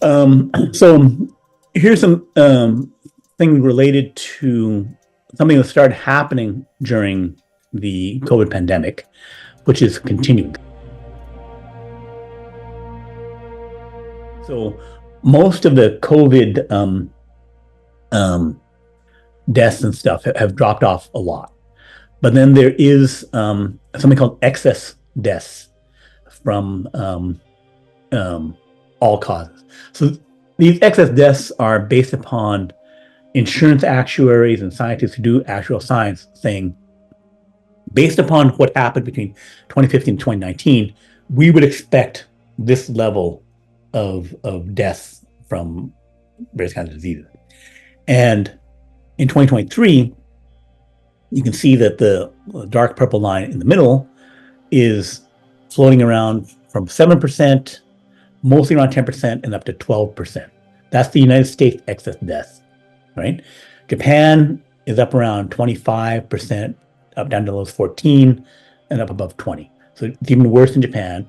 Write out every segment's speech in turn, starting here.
So here's some thing related to something that started happening during the COVID pandemic, which is continuing. So most of the COVID deaths and stuff have dropped off a lot. But then there is something called excess deaths from all causes. So these excess deaths are based upon insurance actuaries and scientists who do actual science saying, based upon what happened between 2015 and 2019, we would expect this level of deaths from various kinds of diseases. And in 2023, you can see that the dark purple line in the middle is floating around from 7%, mostly around 10%, and up to 12%. That's the United States excess deaths, right? Japan is up around 25%, up down to those 14, and up above 20. So it's even worse in Japan.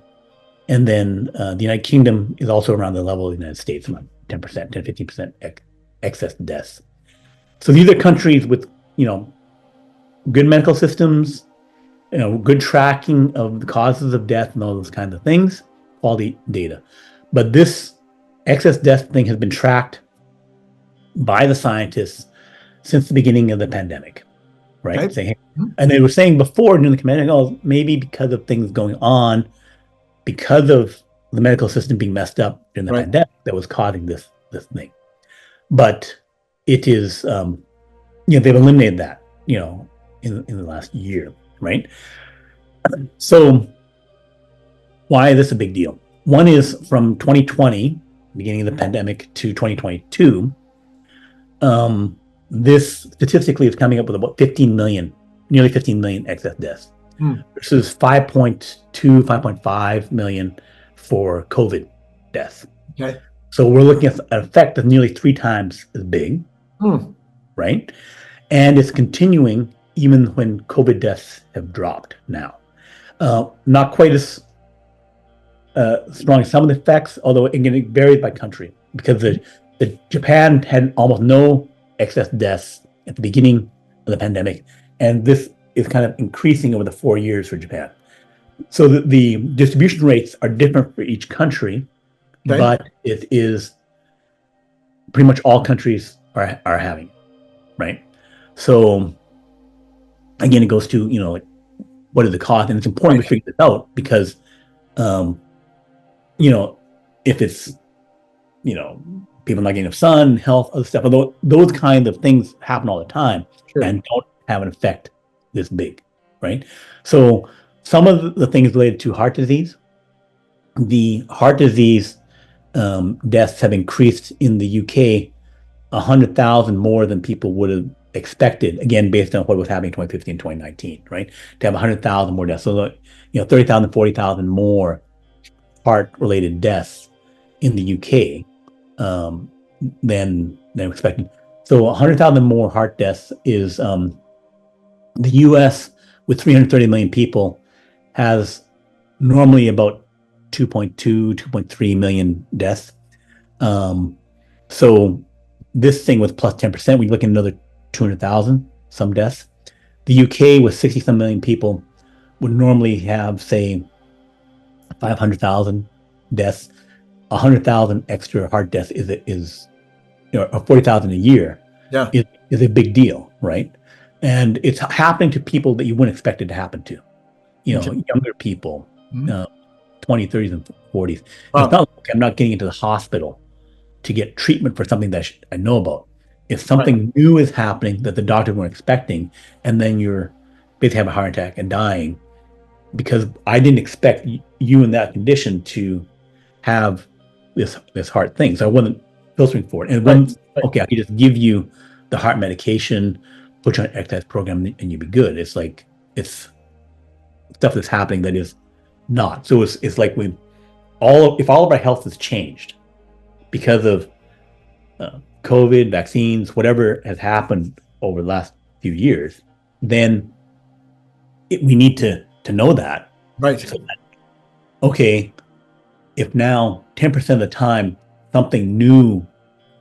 And then the United Kingdom is also around the level of the United States, about 10%, 10, 15% excess deaths. So these are countries with, good medical systems, good tracking of the causes of death and all those kinds of things, quality data. But this excess death thing has been tracked by the scientists since the beginning of the pandemic, right? Okay. Saying, and they were saying before during the pandemic, maybe because of things going on, because of the medical system being messed up during the pandemic, that was causing this thing. But it is, they've eliminated that, in the last year, right? So why is this a big deal? One is from 2020, beginning of the pandemic, to 2022, this statistically is coming up with about 15 million, nearly 15 million excess deaths, versus 5.2, 5.5 million for COVID deaths. Okay. So we're looking at an effect that's nearly 3 times as big, right? And it's continuing even when COVID deaths have dropped now. Not quite as strong as some of the effects, although it varies by country, because the Japan had almost no excess deaths at the beginning of the pandemic, and this is kind of increasing over the 4 years for Japan. So the distribution rates are different for each country, but it is pretty much all countries are having, right? So again, it goes to, what is the cost? And it's important to figure this out because, if it's, people not getting enough sun, health, other stuff, although those kinds of things happen all the time and don't have an effect this big, right? So some of the things related to heart disease, the heart disease deaths have increased in the UK 100,000 more than people would have expected, again, based on what was happening in 2015, 2019, right? To have 100,000 more deaths. So, 30,000, 40,000 more heart-related deaths in the UK than expected. So 100,000 more heart deaths is the US with 330 million people has normally about 2.2, 2.3 million deaths. So this thing with plus 10%, we look at another 200,000, some deaths. The UK with 60-some million people would normally have, say, 500,000 deaths. 100,000 extra heart deaths is 40,000 a year is a big deal, right? And it's happening to people that you wouldn't expect it to happen to, younger people, 20s, 30s, and 40s. Wow. It's not like I'm not getting into the hospital to get treatment for something that I know about. If something new is happening that the doctor weren't expecting, and then you're basically having a heart attack and dying, because I didn't expect you in that condition to have this heart thing. So I wasn't filtering for it. And okay, I could just give you the heart medication, put you on an exercise program, and you'd be good. It's like, it's stuff that's happening that is not. So it's like if all of our health has changed because of COVID, vaccines, whatever has happened over the last few years, then we need to know that. Right. So that, okay, if now 10% of the time something new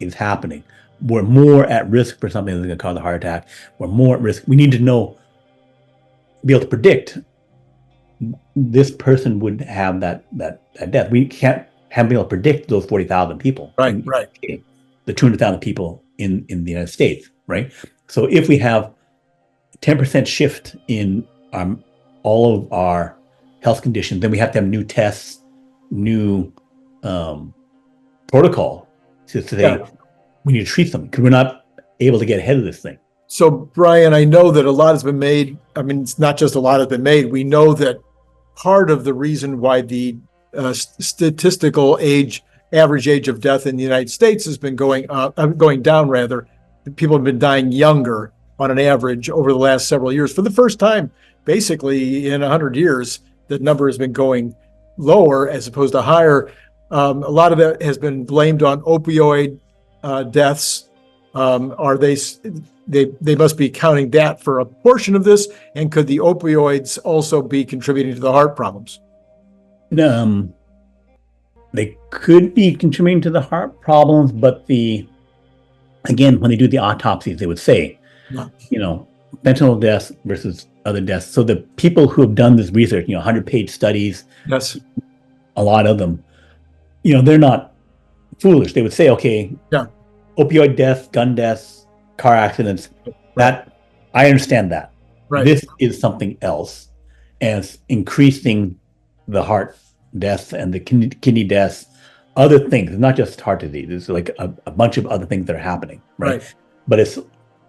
is happening. We're more at risk for something that's going to cause a heart attack. We're more at risk. We need to know, be able to predict this person would have that death. We can't be able to predict those 40,000 people. Right. The 200,000 people in the United States, right? So if we have 10% shift in all of our health conditions, then we have to have new tests, new protocol to say we need to treat them because we're not able to get ahead of this thing. So, Brian, I know that a lot has been made. I mean, it's not just a lot has been made. We know that part of the reason why the statistical average age of death in the United States has been going down, rather. People have been dying younger on an average over the last several years. For the first time, basically in 100 years, the number has been going lower as opposed to higher. A lot of that has been blamed on opioid deaths. Are they must be counting that for a portion of this? And could the opioids also be contributing to the heart problems? They could be contributing to the heart problems, but again, when they do the autopsies, they would say, fentanyl deaths versus other deaths. So the people who have done this research, 100-page studies, yes, a lot of them, they're not foolish. They would say, okay, opioid deaths, gun deaths, car accidents, that I understand that. Right. This is something else, and it's increasing the heart deaths and the kidney deaths, other things. It's not just heart disease. It's like a bunch of other things that are happening, right? But it's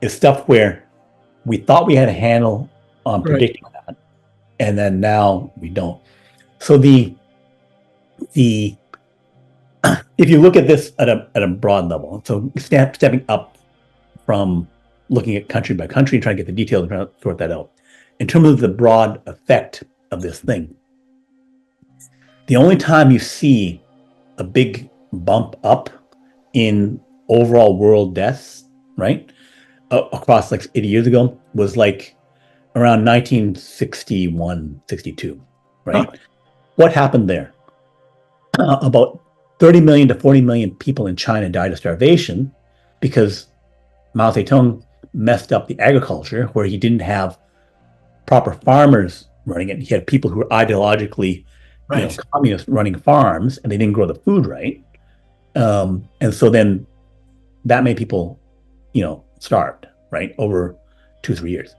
stuff where we thought we had a handle on predicting that, and then now we don't. So if you look at this at a broad level, so stepping up from looking at country by country and trying to get the details and trying to sort that out. In terms of the broad effect of this thing, the only time you see a big bump up in overall world deaths, right, across like 80 years ago was like around 1961, 62, right? What happened there? About 30 million to 40 million people in China died of starvation because Mao Zedong messed up the agriculture where he didn't have proper farmers running it. He had people who were ideologically communists running farms, and they didn't grow the food right. And so then that made people, starved, right, over 2-3 years.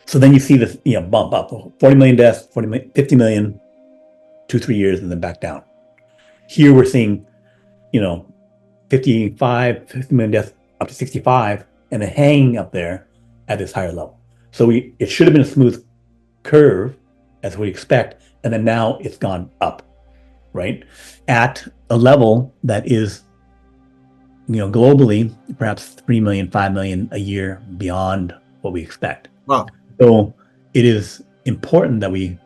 So then you see this, bump up, 40 million deaths, 50 million, 2-3 years, and then back down. Here we're seeing, 50 million deaths up to 65, and then hanging up there at this higher level. So it should have been a smooth curve, as we expect, and then now it's gone up, right, at a level that is, globally, perhaps 3 million, 5 million a year beyond what we expect. Wow. So it is important that we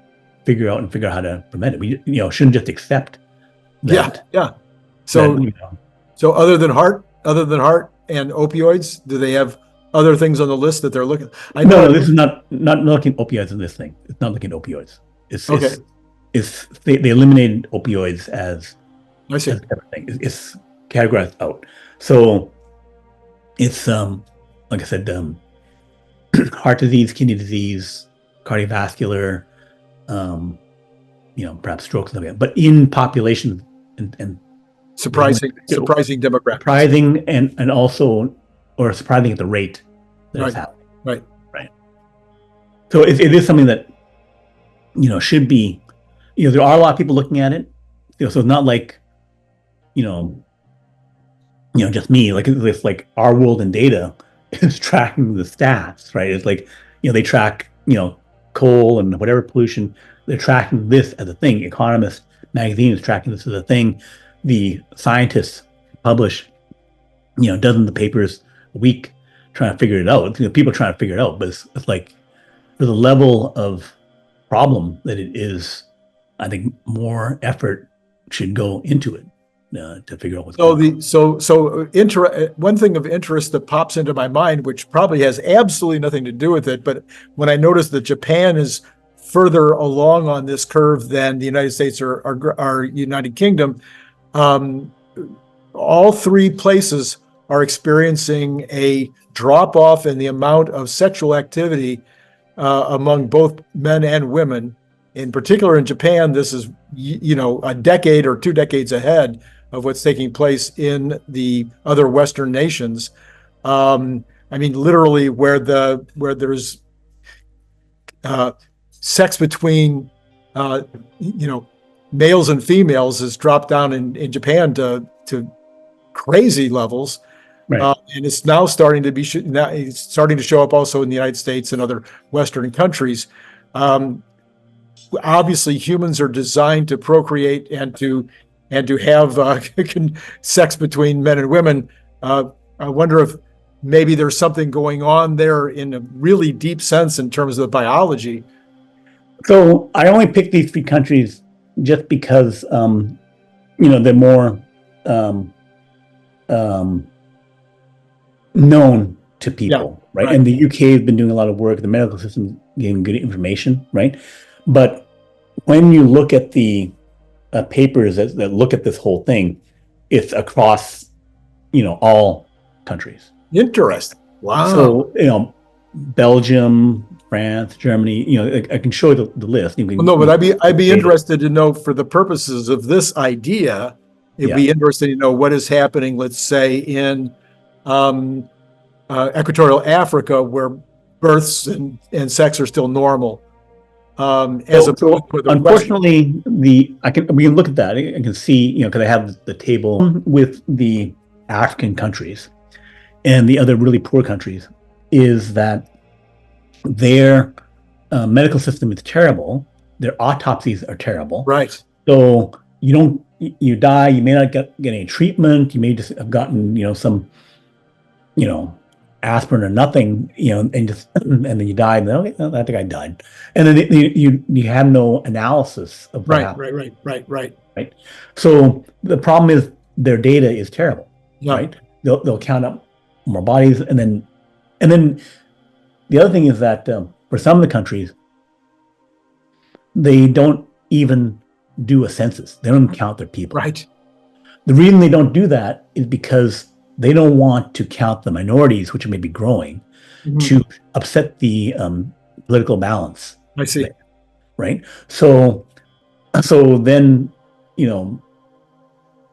figure out how to prevent it. We, shouldn't just accept that. Yeah. So, so other than heart and opioids, do they have other things on the list that they're looking? I know. No, this is not looking at opioids in this thing. It's not looking at opioids. They eliminated opioids as everything. It's categorized out. So it's like I said, heart disease, kidney disease, cardiovascular, perhaps strokes and stuff like that. But in population and surprising demographics. Surprising and also, or surprising at the rate that it's happening. Right. So it is something that, should be, there are a lot of people looking at it. So it's not like, just me, like it's like our world in data is tracking the stats, right? It's like, they track, coal and whatever pollution, they're tracking this as a thing. Economist magazine is tracking this as a thing. The scientists publish, dozens of papers a week trying to figure it out. People are trying to figure it out, but it's like for the level of problem that it is, I think more effort should go into it to figure out what's going on. One thing of interest that pops into my mind, which probably has absolutely nothing to do with it, but when I noticed that Japan is further along on this curve than the United States or United Kingdom, all three places are experiencing a drop off in the amount of sexual activity among both men and women. In particular, in Japan, this is a decade or 2 decades ahead of what's taking place in the other Western nations. I mean, literally, where there's sex between males and females has dropped down in Japan to crazy levels. Right. And it's now starting to it's starting to show up also in the United States and other Western countries. Obviously, humans are designed to procreate and to have sex between men and women. I wonder if maybe there's something going on there in a really deep sense in terms of the biology. So I only picked these three countries just because, they're more known to people, right? And the UK has been doing a lot of work. The medical system giving good information, right? But when you look at the papers that look at this whole thing, it's across, all countries. Interesting. Wow. So, Belgium, France, Germany, I can show you the list. But I'd be interested to know, for the purposes of this idea, it'd be interesting to know what is happening, let's say, in equatorial Africa, where births and sex are still normal. Unfortunately, we can look at that. I can see, because I have the table with the African countries and the other really poor countries, is that their medical system is terrible. Their autopsies are terrible. Right. So you die. You may not get any treatment. You may just have gotten, some, aspirin or nothing, and then you die. And then, I think I died. And then you have no analysis of what happened. Right. So the problem is their data is terrible. Yeah. Right. They'll count up more bodies, and then the other thing is that for some of the countries, they don't even do a census. They don't count their people. Right. The reason they don't do that is because they don't want to count the minorities, which may be growing, to upset the political balance. I see. Right. So then,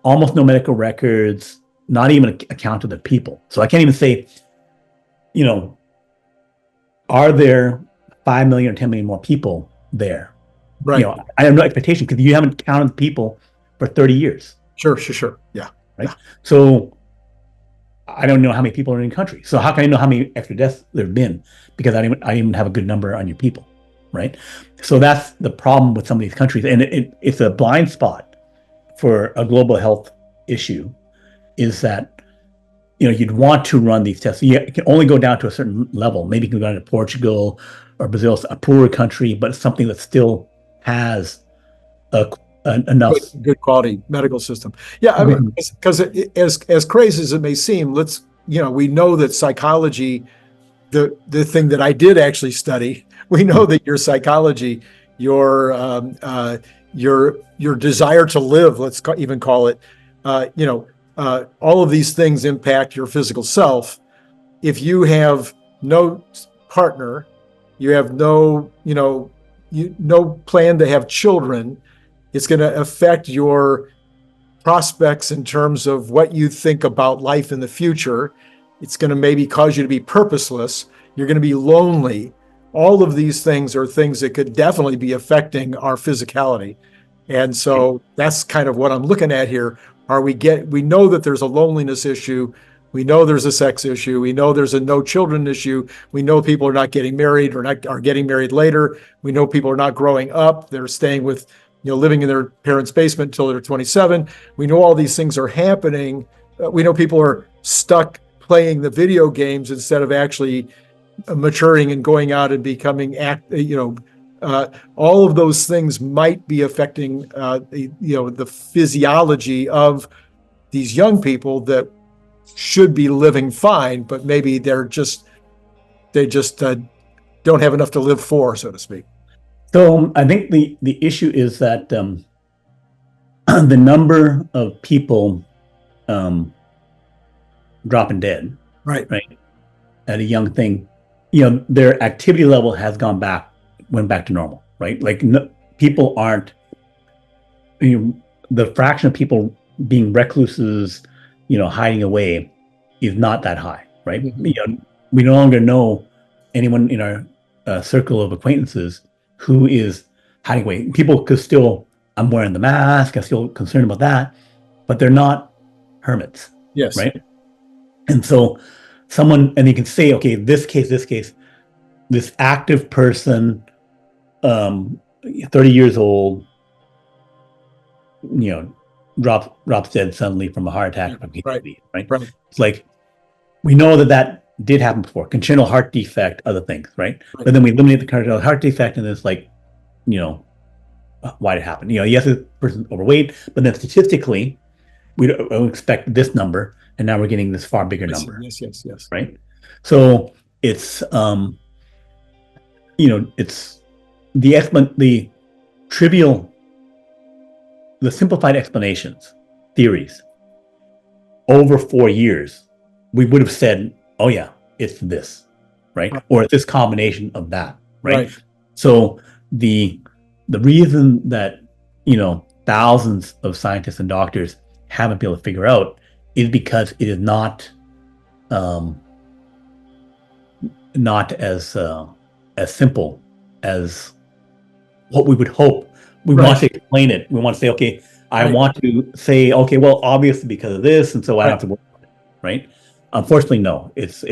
almost no medical records, not even a count of the people. So I can't even say, are there 5 million or 10 million more people there? Right. I have no expectation because you haven't counted people for 30 years. Sure. Yeah. Right. Yeah. So I don't know how many people are in the country. So how can I know how many extra deaths there have been? Because I didn't even have a good number on your people. Right. So that's the problem with some of these countries. And it's a blind spot for a global health issue, is that, you'd want to run these tests. You can only go down to a certain level. Maybe you can go down to Portugal or Brazil, a poorer country, but something that still has enough good quality medical system. Yeah, I mean, because as crazy as it may seem, we know that psychology, the thing that I did actually study, we know that your psychology, your desire to live, let's even call it, all of these things impact your physical self. If you have no partner, you have no plan to have children, it's going to affect your prospects in terms of what you think about life in the future. It's going to maybe cause you to be purposeless. You're going to be lonely. All of these things are things that could definitely be affecting our physicality. And so that's kind of what I'm looking at here. We know that there's a loneliness issue. We know there's a sex issue. We know there's a no children issue. We know people are not getting married or are getting married later. We know people are not growing up. They're staying with, living in their parents' basement until they're 27. We know all these things are happening. We know people are stuck playing the video games instead of actually maturing and going out and becoming all of those things might be affecting the physiology of these young people that should be living fine, but maybe they just don't have enough to live for, so to speak. So I think the issue is that the number of people um, dropping dead, Right. right? At a young thing, their activity level has went back to normal, right? Like no, people aren't, the fraction of people being recluses, hiding away is not that high, right? We no longer know anyone in our circle of acquaintances who is hiding away. People could still, I'm wearing the mask, I'm still concerned about that, but they're not hermits, Yes. right? And so and you can say, okay, this case, this active person, 30 years old, drops dead suddenly from a heart attack from Right. PTSD, right? Right. It's like, we know that did happen before, congenital heart defect, other things, right? But then we eliminate the congenital heart defect, and it's like, why did it happen? Yes, this person's overweight, but then statistically, we don't expect this number, and now we're getting this far bigger number. Yes. Right? So it's it's the trivial, the simplified explanations, theories over 4 years, we would have said, oh yeah, it's this, right? Or it's this combination of that, right? So the reason that thousands of scientists and doctors haven't been able to figure out is because it is not as simple as what we would hope. We want to explain it. We want to say, okay, I want to say, okay, well, obviously because of this, and so I don't have to worry about it, right? Unfortunately, no. It's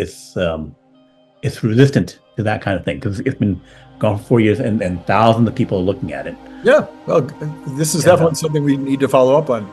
resistant to that kind of thing because it's been gone for 4 years, and thousands of people are looking at it. Yeah, well, this is definitely something we need to follow up on.